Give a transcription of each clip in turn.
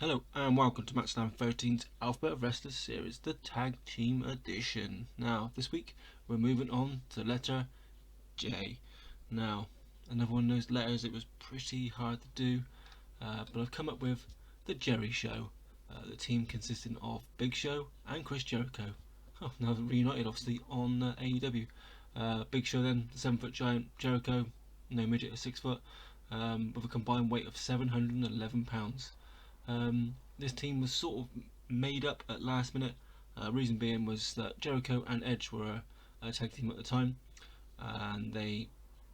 Hello and welcome to MaxSlam 13's Alphabet of Wrestlers series, the Tag Team Edition. Now, this week we're moving on to letter J. Now, another one of those letters it was pretty hard to do, but I've come up with the Jerry Show. The team consisting of Big Show and Chris Jericho. Oh, now they're reunited obviously on AEW. Big Show then, the 7-foot giant, Jericho, no midget at 6 foot, with a combined weight of 711 pounds. This team was sort of made up at last minute. Reason being was that Jericho and Edge were a tag team at the time, and they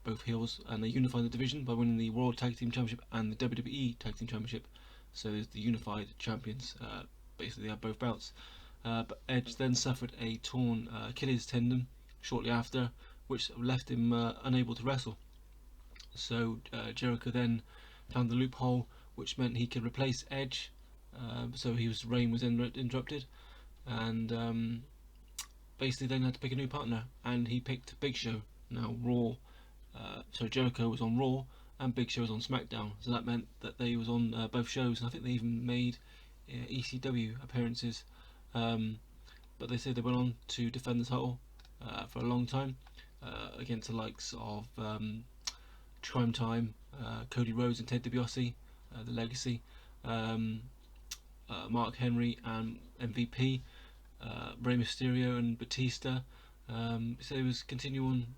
both heels, and they unified the division by winning the World Tag Team Championship and the WWE Tag Team Championship. So there's the unified champions. Basically, they have both belts. But Edge then suffered a torn Achilles tendon shortly after, which left him unable to wrestle. So Jericho then found the loophole, which meant he could replace Edge. So his reign was interrupted, and basically then had to pick a new partner, and he picked Big Show. Now Raw, so Jericho was on Raw, and Big Show was on SmackDown. So that meant that they was on both shows, and I think they even made ECW appearances. But they said they went on to defend the title for a long time against the likes of Crime Time, Cody Rhodes and Ted DiBiase, the Legacy, Mark Henry and MVP, Rey Mysterio and Batista. So it was continuing.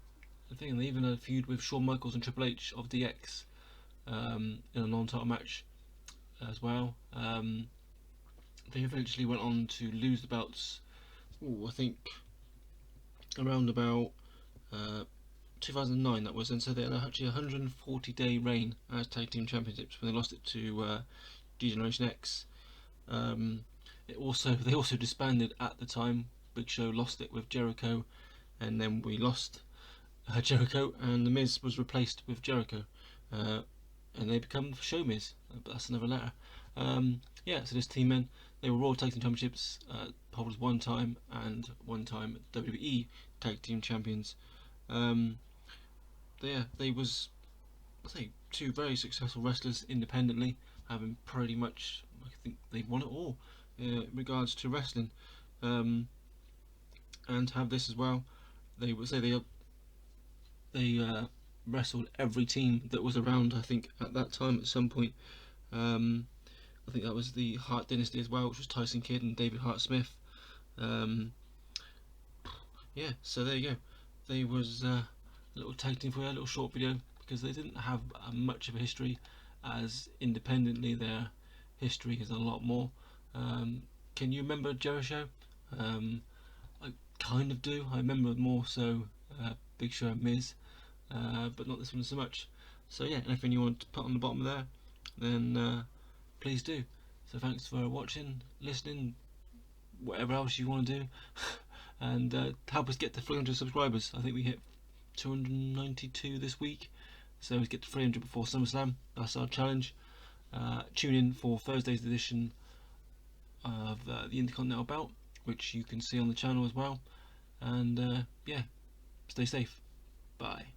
I think they even had a feud with Shawn Michaels and Triple H of DX in a non-title match as well. They eventually went on to lose the belts. I think around about 2009 that was, and so they had actually a 140-day reign as tag team championships when they lost it to G-Generation X. They also disbanded at the time. Big Show lost it with Jericho, and then we lost Jericho, and The Miz was replaced with Jericho, and they become Show Miz. But that's another letter. So this team men, they were Raw Tag Team Championships holders one time, and one time WWE Tag Team Champions. They was, I say, two very successful wrestlers independently, having pretty much, I think they won it all in regards to wrestling, and have this as well. They would say they wrestled every team that was around. I think at that time at some point. I think that was the Hart Dynasty as well, which was Tyson Kidd and David Hart Smith. So there you go. They was a little tag team for you, a little short video, because they didn't have much of a history, as independently their history is a lot more. Can you remember Jericho? I kind of do. I remember more so Big Show and Miz, but not this one so much. So yeah, anything you want to put on the bottom of there, then please do. So thanks for watching, listening, whatever else you want to do, and help us get to 300 subscribers. I think we hit 292 this week, so let's get to 300 before SummerSlam. That's our challenge. Tune in for Thursday's edition of the Intercontinental Belt, which you can see on the channel as well. And stay safe. Bye.